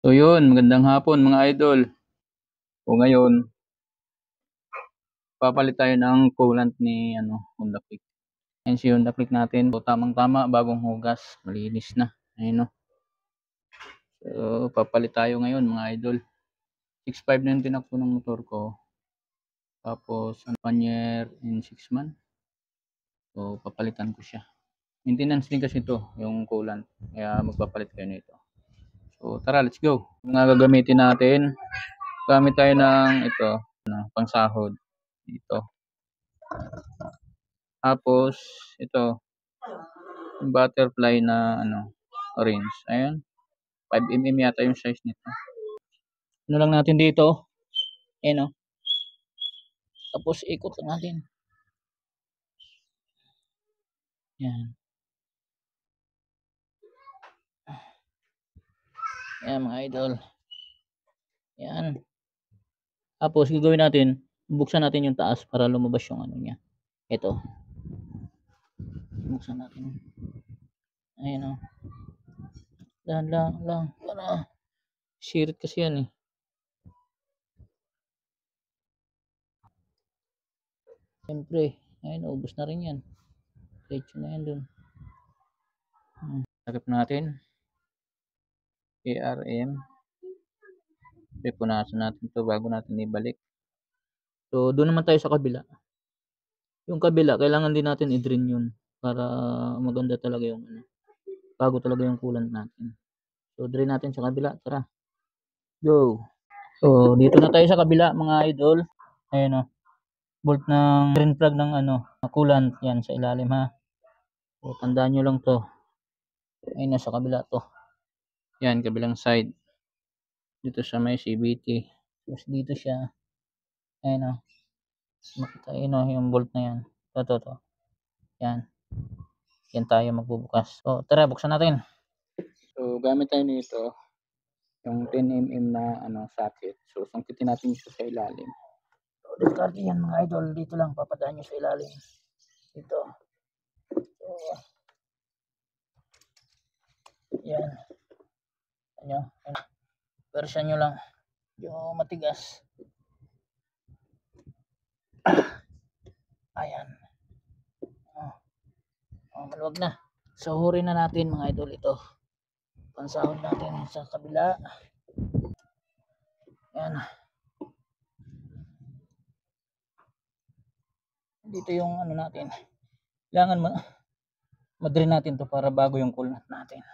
So yun, magandang hapon mga idol. O ngayon, papalit tayo ng coolant ni Honda Click. Ayan si Honda Click natin. So, tamang-tama, bagong hugas, malinis na. Ayun no. So papalit tayo ngayon mga idol. 6.5 na yung tinakbo ng motor ko. Tapos 1 year and 6 months. So papalitan ko siya. Maintenance din kasi ito, yung coolant. Kaya magpapalit kayo nito. So tara, let's go. Mga gagamitin natin. Gamit tayo ng ito, pangsahod. Dito. Tapos ito, yung butterfly na orange. Ayan. 5 mm yata yung size nito. Ano lang natin dito? Ayan o. Tapos ikot lang natin. Yan. Ayan mga idol. Yan. Tapos gagawin natin, buksan natin yung taas para lumabas yung ano niya. Ito. Buksan natin. Ayan o. Lang. Para sirit kasi yan eh. Siyempre, ayun, ubos na rin yan. Diretso na yan dun. Takip natin. ARM. Punasan natin to bago natin ibalik. So, doon naman tayo sa kabila. Yung kabila, kailangan din natin i-drain yun para maganda talaga yung bago talaga yung coolant natin. So, drain natin sa kabila. Tara. Go. So, dito na tayo sa kabila mga idol. Ayun o. Bolt ng drain plug ng coolant. Yan sa ilalim ha. So, tandaan nyo lang to. Ayun na sa kabila to. Yan, kabilang side. Dito sa may CVT. Tapos dito siya. Ayun o. Makita yun o, yung bolt na yan. Ito. Yan. Yan tayo magbubukas. So, tara, buksan natin. So, gamit tayo nito. Yung 10 mm na socket. So, sangkitin natin ito sa ilalim. So, discard yan mga idol. Dito lang, papadaan nyo sa ilalim. Dito. So, yan. Yan. Version nyo lang. Yung matigas. Ayan. Maluwag na. Sahurin na natin mga idol ito. Pansahod natin sa kabila. Yan. Dito yung natin. Kailangan ma-drain natin to para bago yung coolant natin.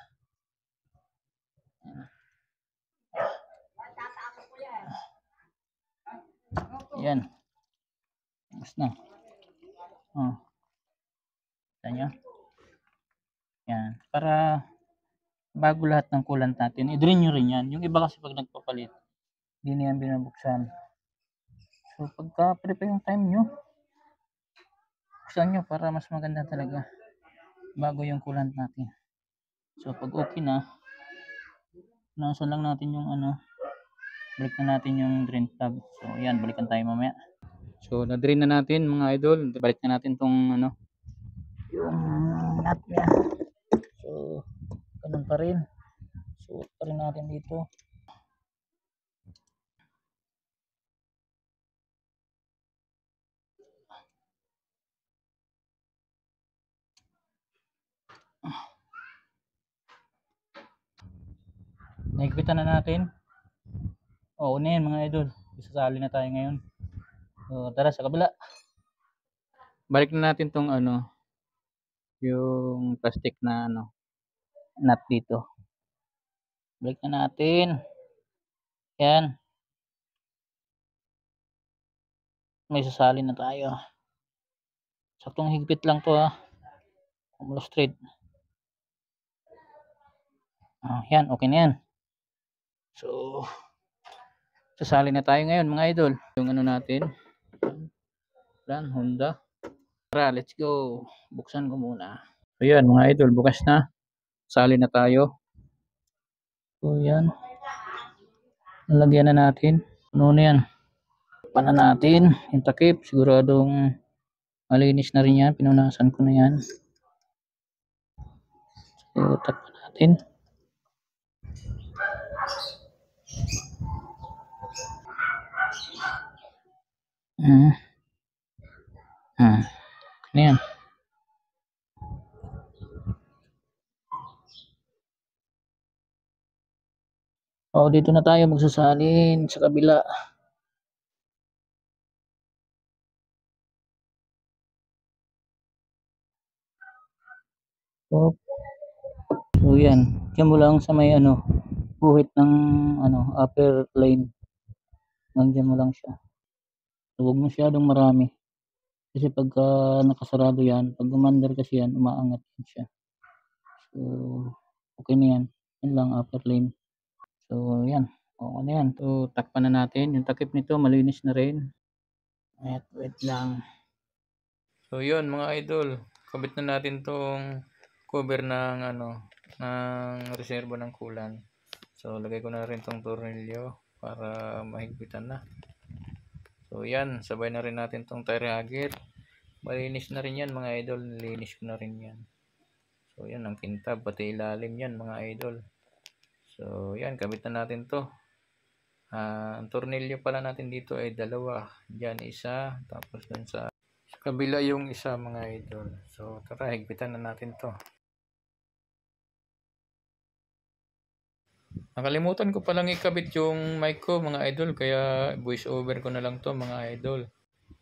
Yan. Tapos na. Kita nyo? Yan. Para bago lahat ng coolant natin, i-drain nyo rin yan. Yung iba kasi pag nagpapalit, hindi na yan binabuksan. So, pagka prepare yung time nyo, buksan nyo para mas maganda talaga bago yung coolant natin. So, pag okay na, nasan lang natin yung balik na natin yung drain plug. So, yan, balikan tayo mamaya. So, na-drain na natin mga idol. Balik na natin tong yung nut niya. So, ganun pa rin. Suot pa rin natin dito. Naigpitan na natin. Oo na yan mga idol. Isasali na tayo ngayon. So, tara sa kabila. Balik na natin tong yung plastic na nut dito. Balik na natin. Yan. May sasali na tayo. Saktong higpit lang to ha. Kumulo straight. Yan, okay na yan. So, sasali na tayo ngayon mga idol. Yung natin. Yan, Honda. Tara, let's go. Buksan ko muna. So yan mga idol, bukas na. Sali na tayo. So yan. Nalagyan na natin. Ano na yan? Pana natin. Yung takip. Siguradong malinis na rin yan. Pinunasan ko na yan. So takpan natin. Ah, ah. Ano yan? Oh, dito na tayo magsasalin sa kabila. Oh, so yan. Diyan mo lang sa may ano, guhit ng ano, upper lane. Nandiyan mo lang siya. So, huwag masyadong marami. Kasi pagka nakasarado yan, pag umandar kasi yan, umaangat yan siya. So, okay na yan. Yan lang, upper lane. So, yan. Okay na yan. So, takpan na natin. Yung takip nito, malinis na rin. Wait lang. So, yun mga idol. Kabit na natin tong cover ng ano, ng reservo ng kulan. So, lagay ko na rin tong tornilyo para mahigpitan na. So, yan. Sabay na rin natin tong tire hagit. Malinis na rin yan mga idol. Nilinis ko na rin yan. So, yan. Ang kintab. Pati ilalim yan mga idol. So, yan. Kabit na natin to. Ang tornilyo pala natin dito ay dalawa. Diyan isa. Tapos dun sa kabila yung isa mga idol. So, tara. Higpitan na natin to. Nakalimutan ko palang ikabit yung mic ko mga idol. Kaya voice over ko na lang to mga idol.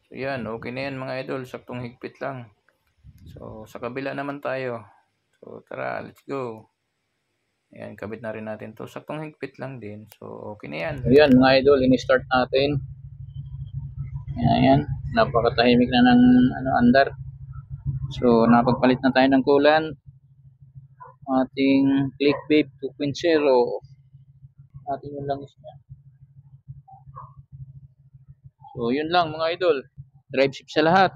So, yan. Okay na yan mga idol. Saktong higpit lang. So, sa kabila naman tayo. So, tara, let's go. Ayan, kabit na rin natin to. Saktong higpit lang din. So, okay na yan. So, yan mga idol, ini-start natin. Ayan, napakatahimik na ng ano, andar. So, napagpalit na tayo ng kulan. Ating Click Babe 2.0. Ating yung langis niya. So, yun lang mga idol. Drive shift sa lahat.